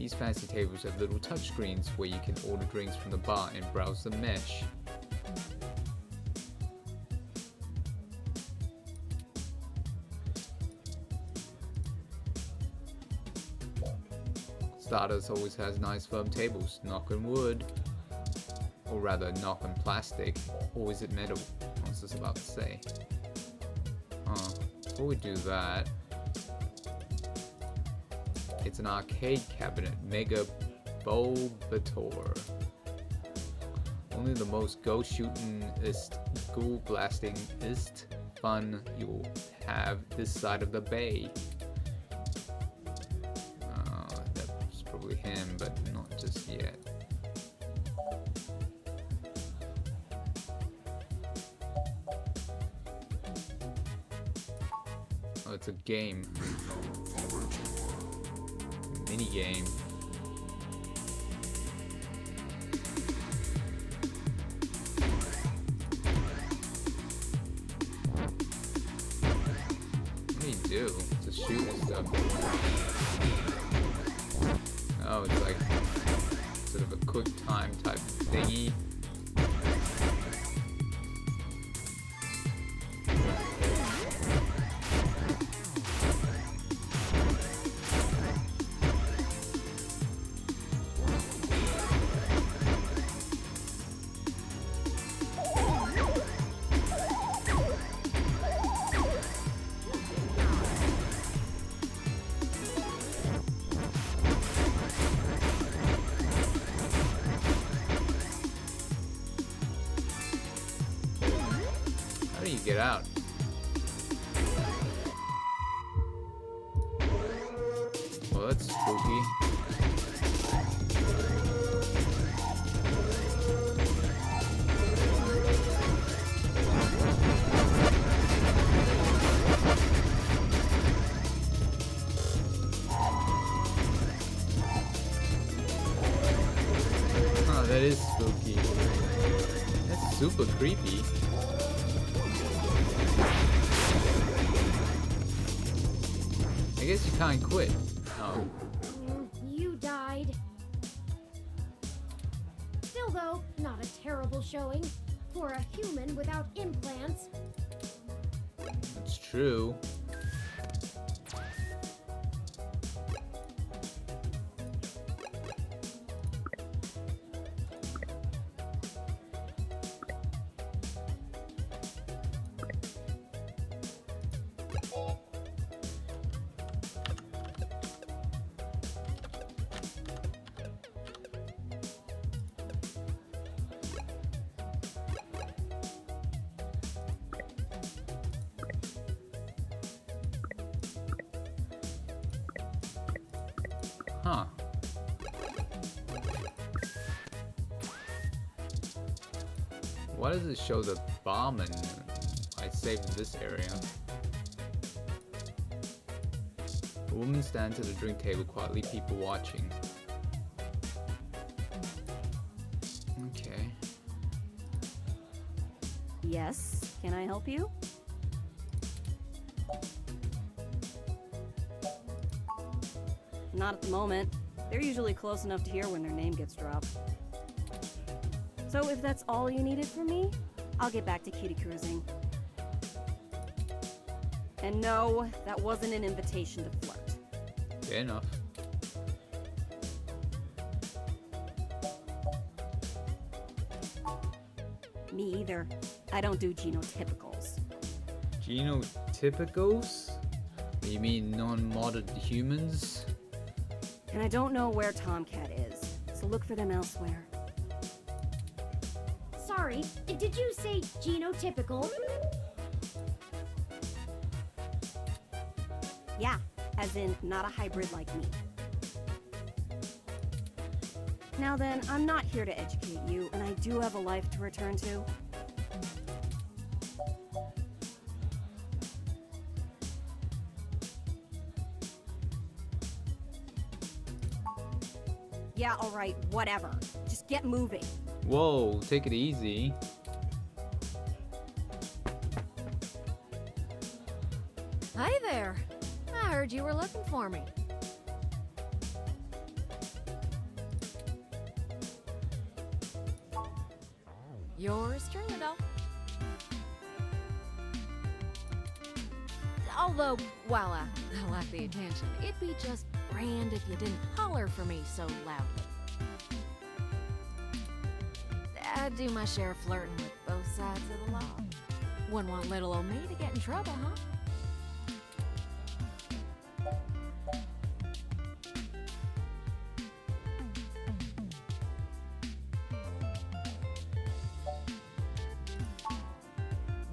These fancy tables have little touchscreens where you can order drinks from the bar and browse the mesh. Stardust always has nice firm tables, knock on wood. Or rather, knock on plastic. Or is it metal? I was just about to say. Before we do that, it's an arcade cabinet, Mega Bulbator. Only the most go-shooting-ist, ghoul-blasting-ist fun you'll have this side of the bay. That's probably him, but not just yet. Oh, it's a game. Mini game. What do you do? Just shoot and stuff. Oh, it's like sort of a quick time type thingy. How do you get out? Well, that's spooky. Oh, that is spooky. That's super creepy. I guess you can't quit. Oh. You died. Still though, not a terrible showing for a human without implants. It's true. Huh. Why does it show the barman? I saved this area. A woman stands at a drink table quietly, people watching. Okay. Yes, can I help you? Not at the moment. They're usually close enough to hear when their name gets dropped. So if that's all you needed from me, I'll get back to cutie cruising. And no, that wasn't an invitation to flirt. Fair enough. Me either. I don't do genotypicals. Genotypicals? You mean non-modded humans? And I don't know where Tomcat is, so look for them elsewhere. Sorry, did you say genotypical? Yeah, as in not a hybrid like me. Now then, I'm not here to educate you, and I do have a life to return to. Yeah, alright, whatever. Just get moving. Whoa, take it easy. Hi there. I heard you were looking for me. Yours truly, doll. Although, while I like the attention, it'd be just grand if you didn't holler for me so loudly. I do my share of flirting with both sides of the law. Wouldn't want little old me to get in trouble, huh?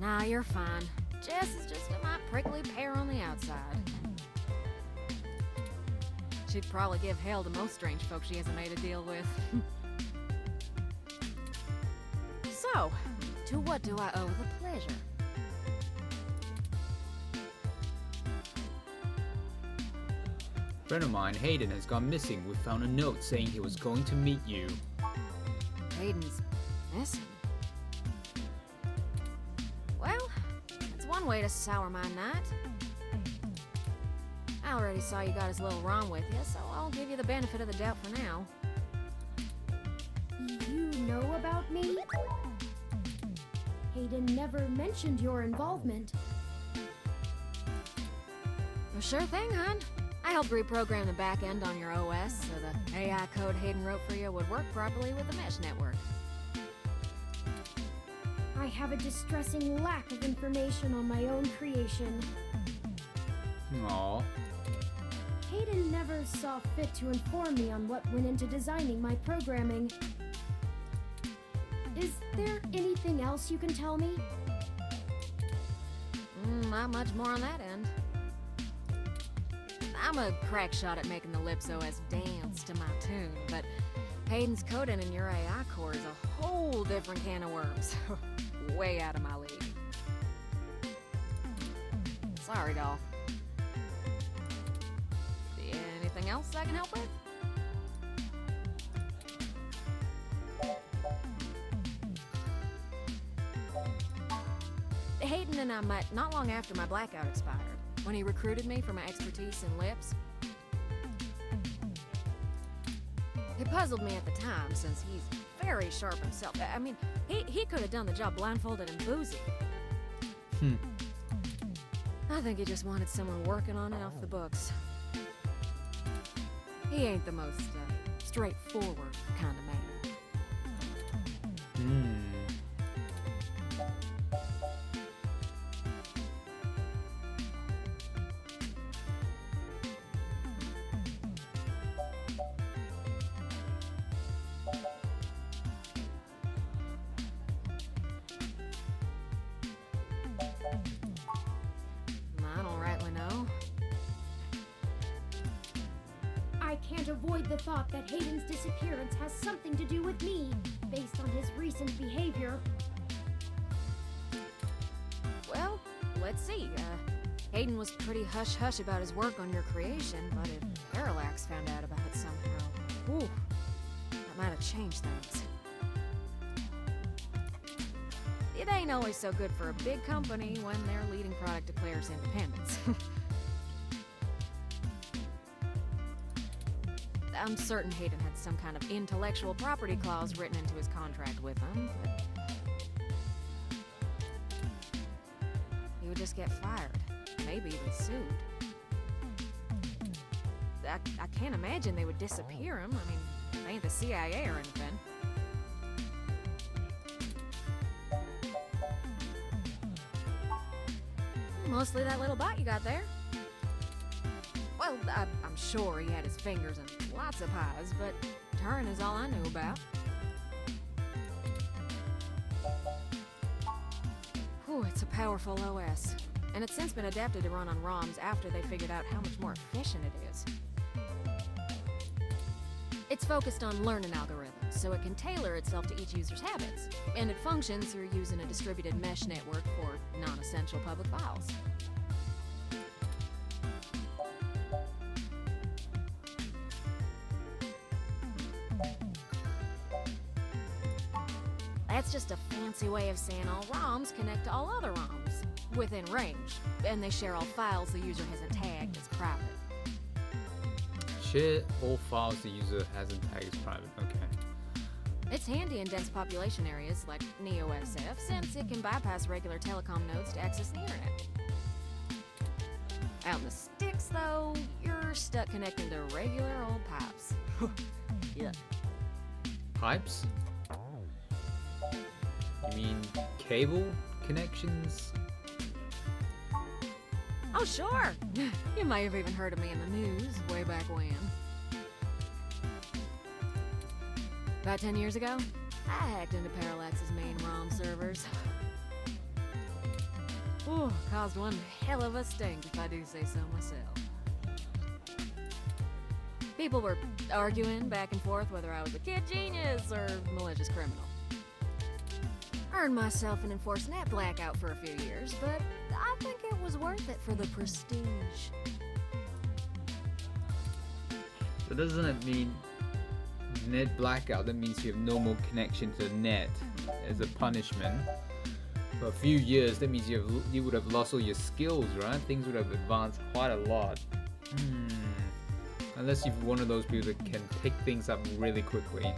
Nah, you're fine. Jess is just a mite prickly pear on the outside. She'd probably give hell to most strange folks she hasn't made a deal with. So, to what do I owe the pleasure? A friend of mine, Hayden, has gone missing. We found a note saying he was going to meet you. Hayden's missing. Well, that's one way to sour my night. I already saw you got his little ROM with you, so I'll give you the benefit of the doubt for now. You know about me? Hayden never mentioned your involvement. Well, sure thing, hon. I helped reprogram the back end on your OS so the AI code Hayden wrote for you would work properly with the mesh network. I have a distressing lack of information on my own creation. Aww. Hayden never saw fit to inform me on what went into designing my programming. Is there anything else you can tell me? Not much more on that end. I'm a crack shot at making the Lips OS dance to my tune, but Hayden's coding in your AI core is a whole different can of worms. Way out of my league. Sorry, doll. Anything else I can help with? Hayden and I met not long after my blackout expired, when he recruited me for my expertise in Lips. It puzzled me at the time, since he's very sharp himself. I mean, he could have done the job blindfolded and boozy. I think he just wanted someone working on it off the books. He ain't the most straightforward kind of man. I don't rightly know. I can't avoid the thought that Hayden's disappearance has something to do with me, based on his recent behavior. Well, let's see. Hayden was pretty hush-hush about his work on your creation, but if Parallax found out about it somehow, ooh, that might have changed things. It ain't always so good for a big company when their leading product declares independence. I'm certain Hayden had some kind of intellectual property clause written into his contract with them, but he would just get fired, maybe even sued. I can't imagine they would disappear him. I mean, they ain't the CIA or anything. Mostly that little bot you got there. Well, I'm sure he had his fingers in lots of pies, but Turing is all I knew about. Whew, it's a powerful OS, and it's since been adapted to run on ROMs after they figured out how much more efficient it is. It's focused on learning algorithms, so it can tailor itself to each user's habits, and it functions through using a distributed mesh network for non-essential public files. That's just a fancy way of saying all ROMs connect to all other ROMs within range, and they share all files the user hasn't tagged as private. Share all files the user hasn't tagged as private. Okay. It's handy in dense population areas like Neo-SF since it can bypass regular telecom nodes to access the internet. Out in the sticks, though, you're stuck connecting to regular old pipes. Yuck. Pipes? You mean cable connections? Oh, sure! You may have even heard of me in the news way back when. About 10 years ago, I hacked into Parallax's main ROM servers. Ooh, caused one hell of a stink, if I do say so myself. People were arguing back and forth whether I was a kid genius or malicious criminal. Earned myself an enforced net blackout for a few years, but I think it was worth it for the prestige. So doesn't it mean net blackout? That means you have no more connection to the net as a punishment. For a few years, that means you would have lost all your skills, right? Things would have advanced quite a lot. Unless you're one of those people that can pick things up really quickly.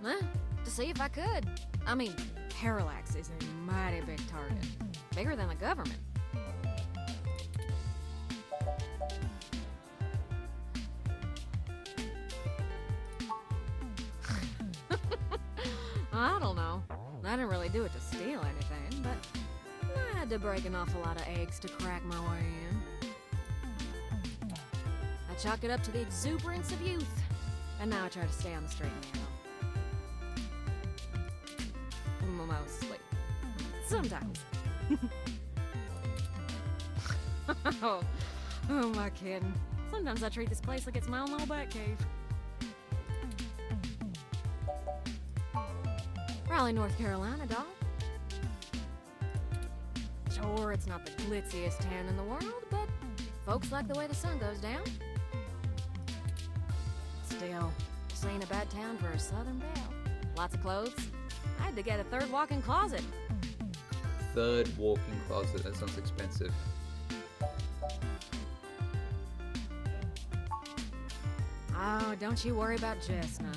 Huh? To see if I could. I mean, Parallax is a mighty big target. Bigger than the government. I don't know. I didn't really do it to steal anything, but I had to break an awful lot of eggs to crack my way in. I chalk it up to the exuberance of youth, and now I try to stay on the straight and narrow. Mostly. Sometimes. Oh, am I kidding? Sometimes I treat this place like it's my own little bat cave. Raleigh, North Carolina, doll. Sure, it's not the glitziest town in the world, but folks like the way the sun goes down. Still, this ain't a bad town for a southern belle. Lots of clothes. I had to get a third walk-in closet. Third walk-in closet, that sounds expensive. Oh, don't you worry about Jess none.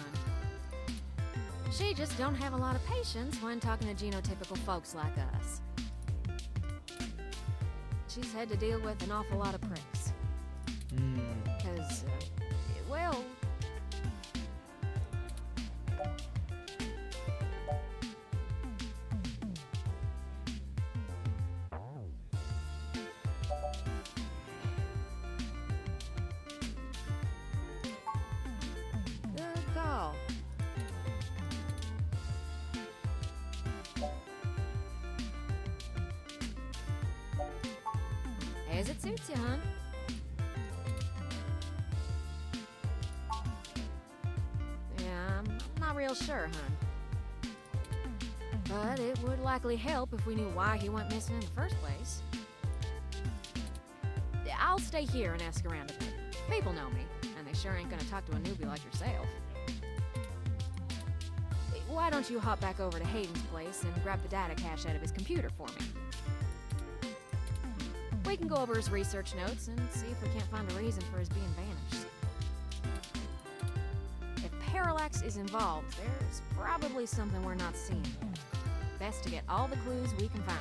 She just don't have a lot of patience when talking to genotypical folks like us. She's had to deal with an awful lot of pricks. Cause, well... Good call. As it suits you, hon. Yeah, I'm not real sure, hon. But it would likely help if we knew why he went missing in the first place. I'll stay here and ask around a bit. People know me, and they sure ain't gonna talk to a newbie like yourself. Why don't you hop back over to Hayden's place and grab the data cache out of his computer for me? We can go over his research notes and see if we can't find a reason for his being vanished. If Parallax is involved, there's probably something we're not seeing yet. Best to get all the clues we can find.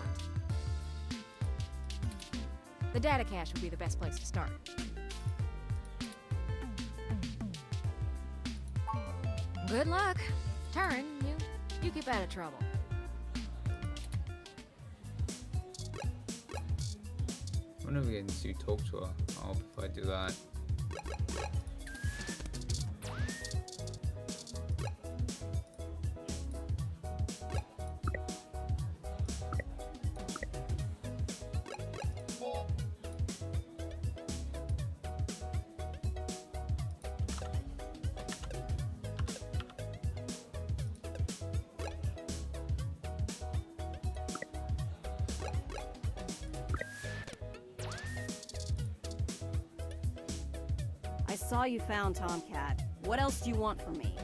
The data cache would be the best place to start. Good luck. Turn, you keep out of trouble. I wonder if we can to talk to her. I hope if I do that. I saw you found Tomcat. What else do you want from me?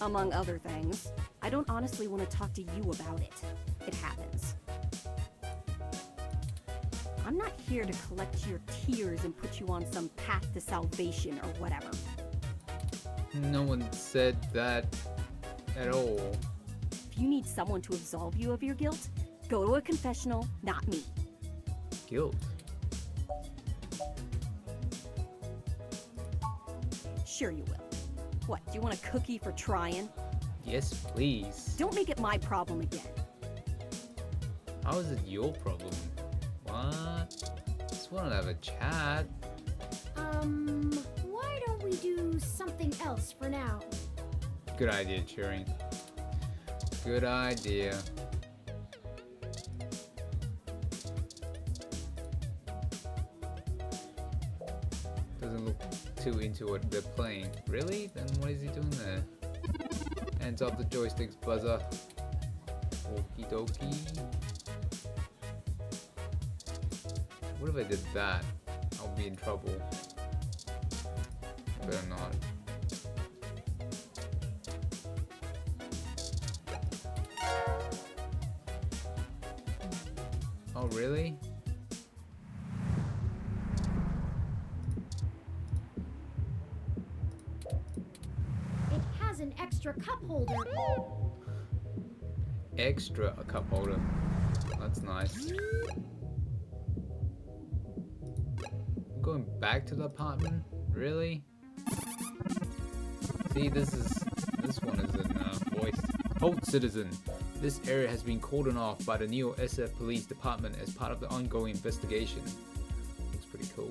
Among other things, I don't honestly want to talk to you about it. It happens. I'm not here to collect your tears and put you on some path to salvation or whatever. No one said that at all. If you need someone to absolve you of your guilt, go to a confessional, not me. Guilt? Sure you will. What, do you want a cookie for trying? Yes, please. Don't make it my problem again. How is it your problem? What? Just want to have a chat. Why don't we do something else for now? Good idea, Turing. Good idea. Doesn't look too into what they're playing. Really? Then what is he doing there? Hands up the joysticks, buzzer. Okie dokie. What if I did that? I'll be in trouble. Better not. Oh, really? It has an extra cup holder. Extra a cup holder. That's nice. Going back to the apartment? Really? See, this one is in voice. Hold, citizen. This area has been cordoned off by the Neo SF Police Department as part of the ongoing investigation. Looks pretty cool.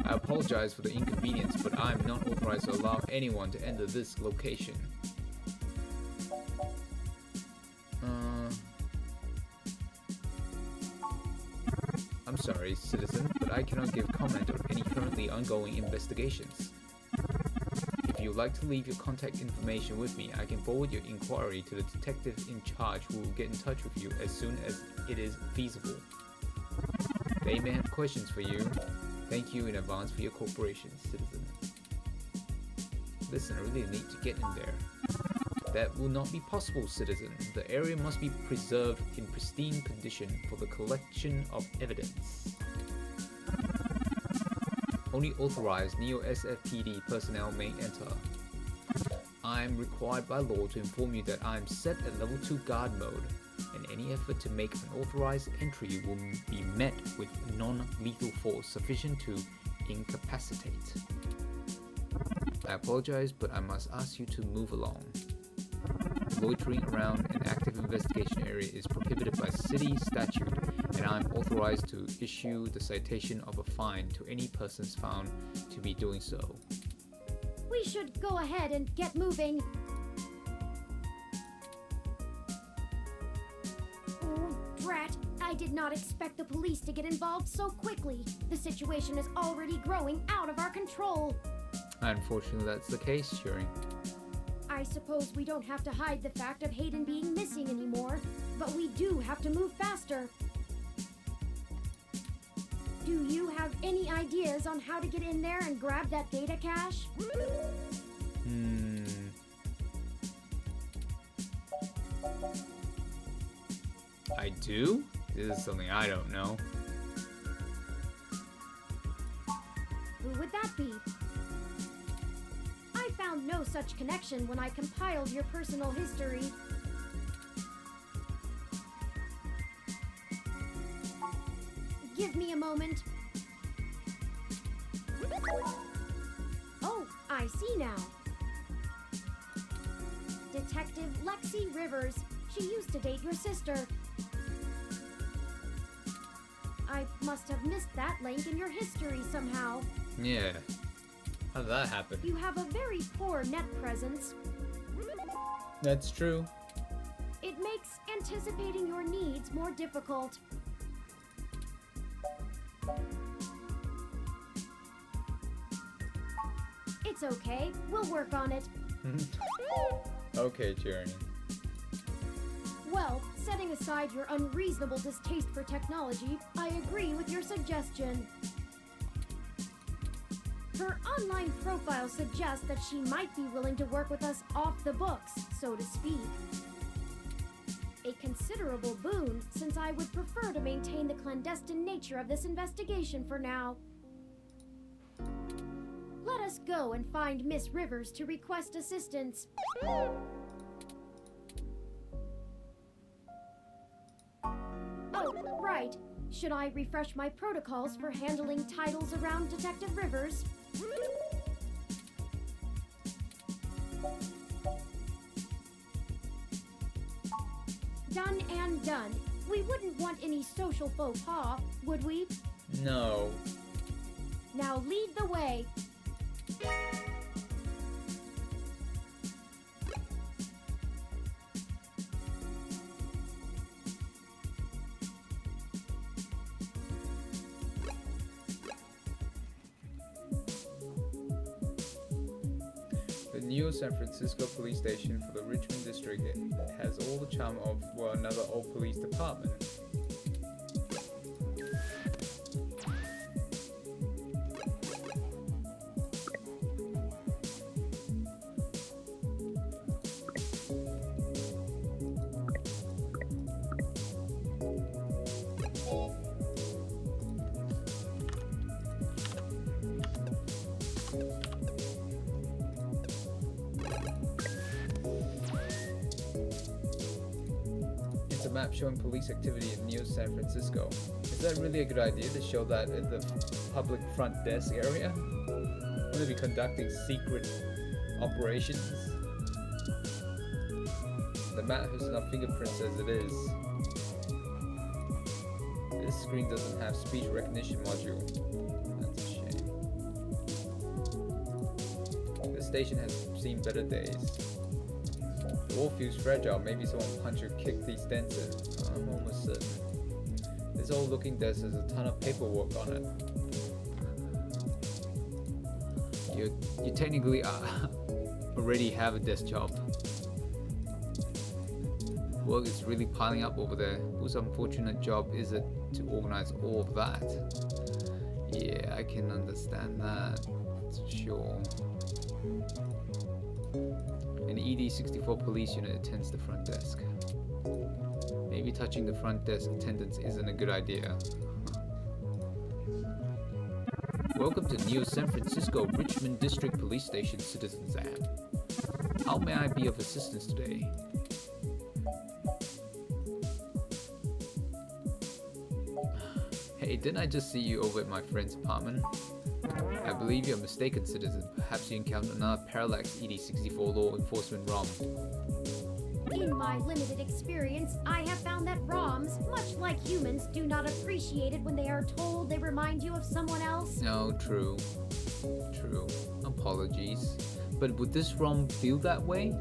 I apologize for the inconvenience, but I am not authorized to allow anyone to enter this location. I'm sorry, citizen, but I cannot give comment on any currently ongoing investigations. If you would like to leave your contact information with me, I can forward your inquiry to the detective in charge who will get in touch with you as soon as it is feasible. They may have questions for you. Thank you in advance for your cooperation, citizen. Listen, I really need to get in there. That will not be possible, citizen. The area must be preserved in pristine condition for the collection of evidence. Only authorized Neo SFPD personnel may enter. I am required by law to inform you that I am set at level 2 guard mode, and any effort to make an authorized entry will be met with non-lethal force sufficient to incapacitate. I apologize, but I must ask you to move along. Loitering around an active investigation area is prohibited by city statute, and I am authorized to issue the citation of a fine to any persons found to be doing so. We should go ahead and get moving. Oh, drat. I did not expect the police to get involved so quickly. The situation is already growing out of our control. Unfortunately, that's the case, Turing. I suppose we don't have to hide the fact of Hayden being missing anymore, but we do have to move faster. Do you have any ideas on how to get in there and grab that data cache? I do? This is something I don't know. Who would that be? I found no such connection when I compiled your personal history. Give me a moment. Oh, I see now. Detective Lexi Rivers. She used to date your sister. I must have missed that link in your history somehow. Yeah. How did that happen? You have a very poor net presence. That's true. It makes anticipating your needs more difficult. It's okay. We'll work on it. Okay, Tyranny. Well, setting aside your unreasonable distaste for technology, I agree with your suggestion. Her online profile suggests that she might be willing to work with us off the books, so to speak. A considerable boon, since I would prefer to maintain the clandestine nature of this investigation for now. Let us go and find Miss Rivers to request assistance. Oh, right. Should I refresh my protocols for handling titles around Detective Rivers? Done and done. We wouldn't want any social faux pas, would we? No. Now lead the way. The new San Francisco police station for the Richmond district has all the charm of, well, another old police department. It's a map showing police activity in Neo San Francisco. Is that really a good idea to show that at the public front desk area? Will they be conducting secret operations? The map has enough fingerprints as it is. This screen doesn't have speech recognition module. That's a shame. This station has seen better days. The wall feels fragile. Maybe someone punched or kicked these dents in. I'm almost certain. This old looking desk has a ton of paperwork on it. You technically already have a desk job. Work is really piling up over there. Whose unfortunate job is it to organize all of that? Yeah, I can understand that. Sure. An ED-64 police unit attends the front desk. Maybe touching the front desk attendants isn't a good idea. Welcome to Neo San Francisco Richmond District Police Station, Citizen Sam. How may I be of assistance today? Hey, didn't I just see you over at my friend's apartment? I believe you're mistaken, citizen. Perhaps you encountered another Parallax ED-64 law enforcement ROM. In my limited experience, I have found that ROMs, much like humans, do not appreciate it when they are told they remind you of someone else. No, true. True. Apologies. But would this ROM feel that way?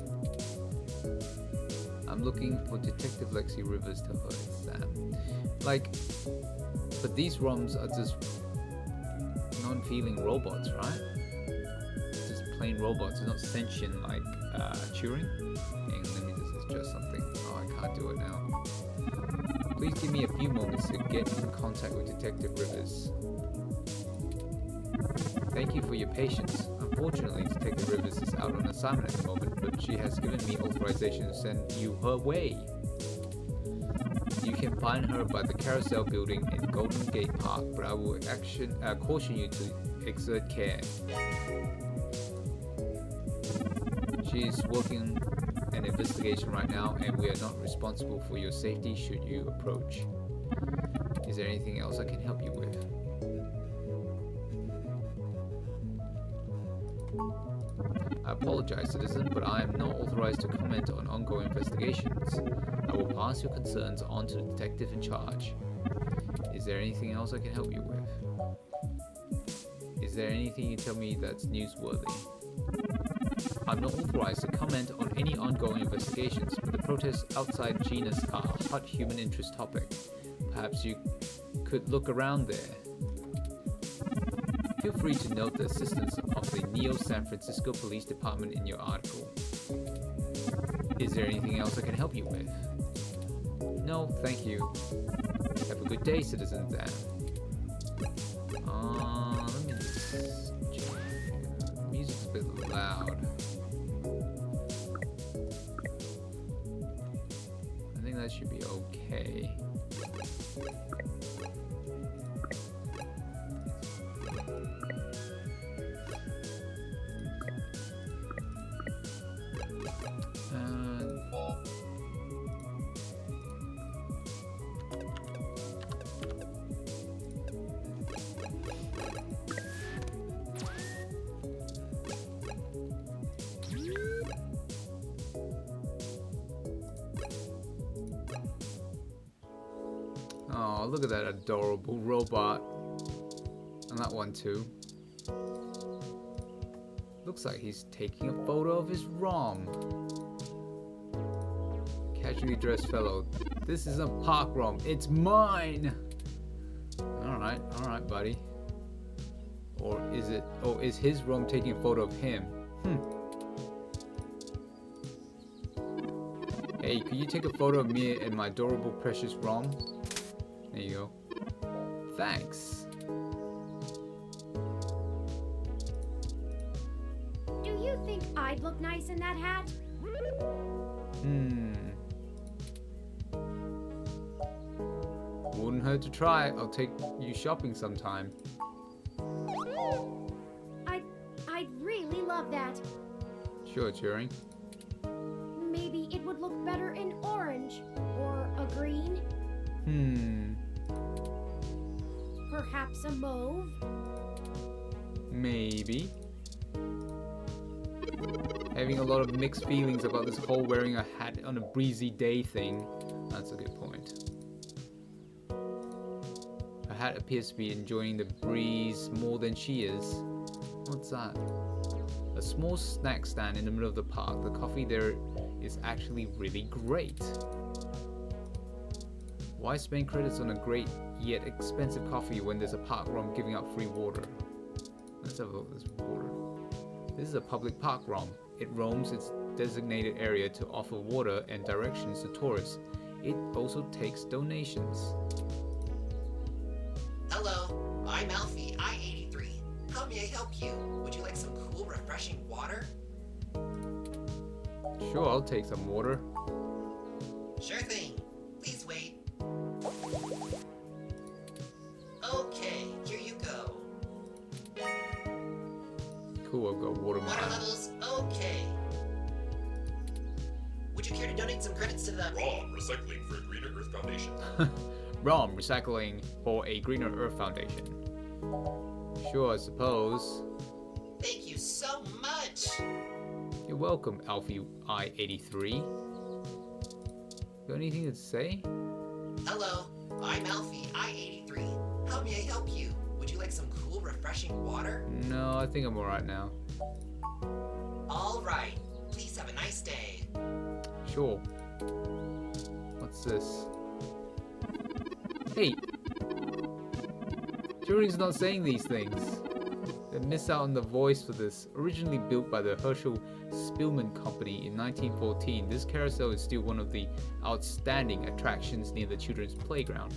I'm looking for Detective Lexi Rivers to hurt Sam. Like, but these ROMs are just non-feeling robots, right? Just plain robots. They're not sentient like Turing. Hang on, let me just adjust something. Oh, I can't do it now. Please give me a few moments to get in contact with Detective Rivers. Thank you for your patience. Unfortunately, Detective Rivers is out on assignment at the moment, but she has given me authorization to send you her way. You can find her by the Carousel building in Golden Gate Park, but I will caution you to exert care. She is working an investigation right now, and we are not responsible for your safety should you approach. Is there anything else I can help you with? I apologize, citizen, but I am not authorized to comment on ongoing investigations. I will pass your concerns on to the detective in charge. Is there anything else I can help you with? Is there anything you tell me that's newsworthy? I'm not authorized to comment on any ongoing investigations, but the protests outside Genus are a hot human interest topic. Perhaps you could look around there. Feel free to note the assistance of the Neo San Francisco Police Department in your article. Is there anything else I can help you with? No, thank you. Have a good day, Citizen Zan. Let me just check. The music's a bit loud. I think that should be okay. Oh, look at that adorable robot. And that one too. Looks like he's taking a photo of his ROM. Casually dressed fellow. This is a park ROM. It's mine! Alright, buddy. Or is it... Oh, is his ROM taking a photo of him? Hey, could you take a photo of me and my adorable precious ROM? There you go. Thanks. Do you think I'd look nice in that hat? Wouldn't hurt to try. I'll take you shopping sometime. I'd really love that. Sure, Turing. Maybe it would look better in orange or a green. Perhaps a mauve. Maybe. Having a lot of mixed feelings about this whole wearing a hat on a breezy day thing. That's a good point. Her hat appears to be enjoying the breeze more than she is. What's that? A small snack stand in the middle of the park. The coffee there is actually really great. Why spend credits on a great yet expensive coffee when there's a park ROM giving out free water? Let's have a look at this water. This is a public park ROM. It roams its designated area to offer water and directions to tourists. It also takes donations. Hello, I'm Alfie, I-83. How may I help you? Would you like some cool, refreshing water? Sure, I'll take some water. Sure thing. Please wait. Okay, here you go. Cool, I've got water. Water levels, okay. Would you care to donate some credits to the... ROM, Recycling for a Greener Earth Foundation. ROM, recycling for a greener Earth Foundation. Sure, I suppose. Thank you so much! You're welcome, Alfie I-83. Got anything to say? Hello, I'm Alfie, I-83. How may I help you? Would you like some cool, refreshing water? No, I think I'm alright now. Alright, please have a nice day. Sure. What's this? Hey! Turing's not saying these things. They miss out on the voice for this. Originally built by the Herschel Spielman Company in 1914, this carousel is still one of the outstanding attractions near the children's playground.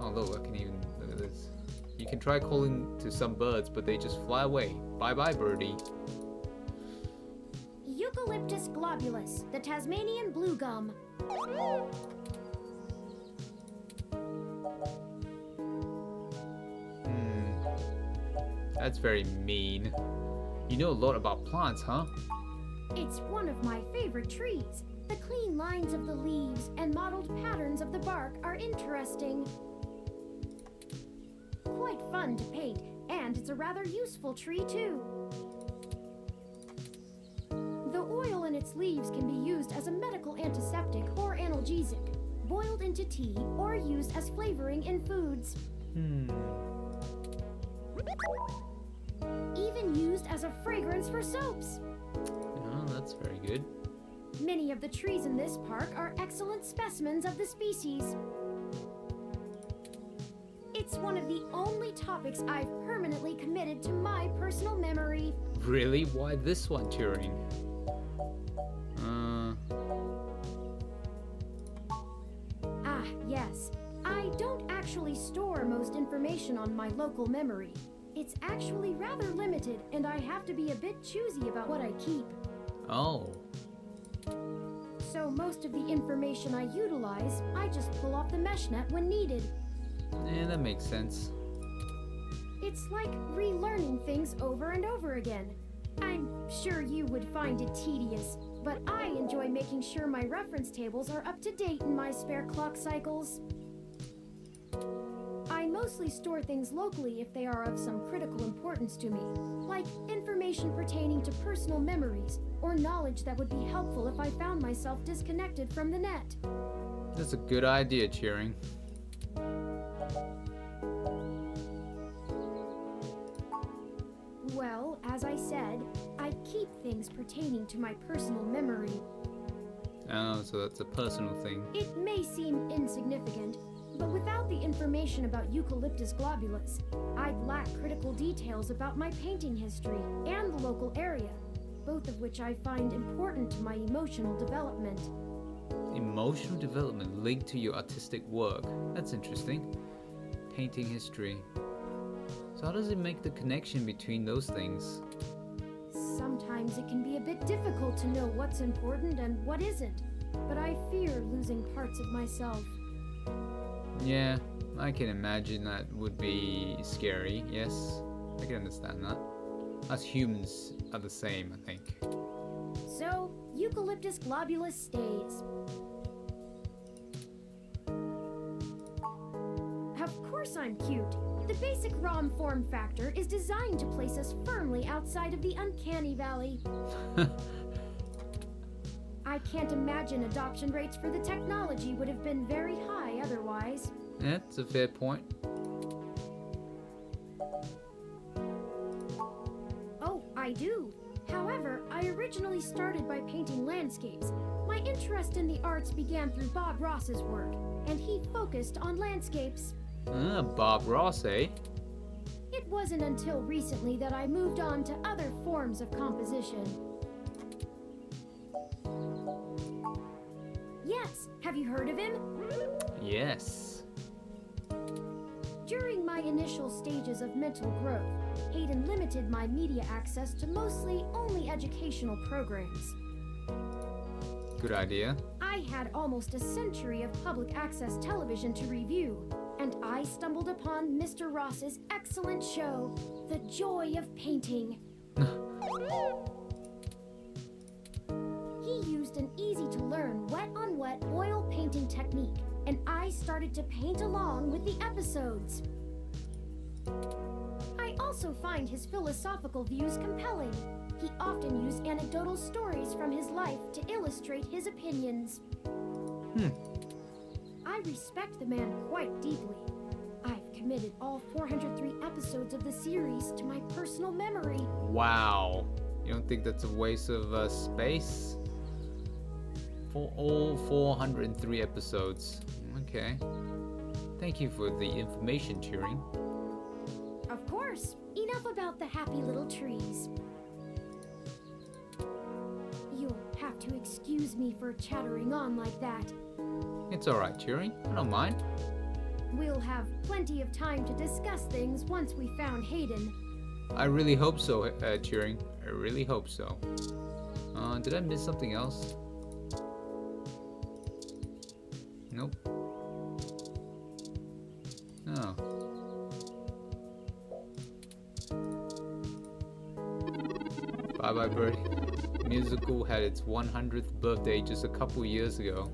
Oh look, I can even look at this. You can try calling to some birds, but they just fly away. Bye bye, birdie. Eucalyptus globulus, the Tasmanian blue gum. That's very mean. You know a lot about plants, huh? It's one of my favorite trees. The clean lines of the leaves and mottled patterns of the bark are interesting. Quite fun to paint, and it's a rather useful tree too. The oil in its leaves can be used as a medical antiseptic or analgesic, boiled into tea, or used as flavoring in foods. Even used as a fragrance for soaps. Oh, that's very good. Many of the trees in this park are excellent specimens of the species. It's one of the only topics I've permanently committed to my personal memory. Really? Why this one, Turing? Ah, yes. I don't actually store most information on my local memory. It's actually rather limited, and I have to be a bit choosy about what I keep. Oh. So most of the information I utilize, I just pull off the mesh net when needed. Yeah, that makes sense. It's like relearning things over and over again. I'm sure you would find it tedious, but I enjoy making sure my reference tables are up to date in my spare clock cycles. I mostly store things locally if they are of some critical importance to me, like information pertaining to personal memories or knowledge that would be helpful if I found myself disconnected from the net. That's a good idea, Turing. Well, as I said, I keep things pertaining to my personal memory. Oh, so that's a personal thing. It may seem insignificant, but without the information about Eucalyptus globulus, I'd lack critical details about my painting history and the local area, both of which I find important to my emotional development. Emotional development linked to your artistic work. That's interesting. Painting history. So how does it make the connection between those things? Sometimes it can be a bit difficult to know what's important and what isn't, but I fear losing parts of myself. Yeah, I can imagine that would be scary, yes. I can understand that. Us humans are the same, I think. So, Eucalyptus globulus stays. Of course I'm cute. The basic ROM form factor is designed to place us firmly outside of the uncanny valley. I can't imagine adoption rates for the technology would have been very high otherwise. Yeah, that's a fair point. Oh, I do. However, I originally started by painting landscapes. My interest in the arts began through Bob Ross's work, and he focused on landscapes. Bob Ross, eh? It wasn't until recently that I moved on to other forms of composition. Yes, have you heard of him? Yes. During my initial stages of mental growth, Hayden limited my media access to mostly only educational programs. Good idea. I had almost a century of public access television to review, and I stumbled upon Mr. Ross's excellent show, The Joy of Painting. He used an easy-to-learn wet-on-wet oil painting technique, and I started to paint along with the episodes. I also find his philosophical views compelling. He often used anecdotal stories from his life to illustrate his opinions. I respect the man quite deeply. I've committed all 403 episodes of the series to my personal memory. Wow. You don't think that's a waste of space? For all 403 episodes. Okay. Thank you for the information, Turing. Of course, enough about the happy little trees. You'll have to excuse me for chattering on like that. It's alright, Turing. I don't mind. We'll have plenty of time to discuss things once we found Hayden. I really hope so, Turing. I really hope so. Did I miss something else? Nope. Oh. Bye Bye Birdie. Musical had its 100th birthday just a couple years ago.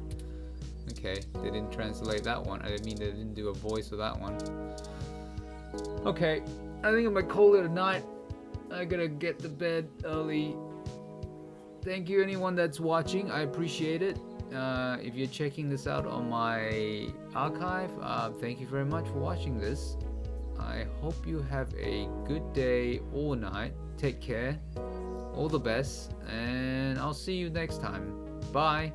Okay, they didn't translate that one. I didn't mean they didn't do a voice for that one. Okay, I think I'm gonna call it a night. I gotta get to bed early. Thank you anyone that's watching. I appreciate it. If you're checking this out on my archive, thank you very much for watching this. I hope you have a good day or night. Take care. All the best. And I'll see you next time. Bye.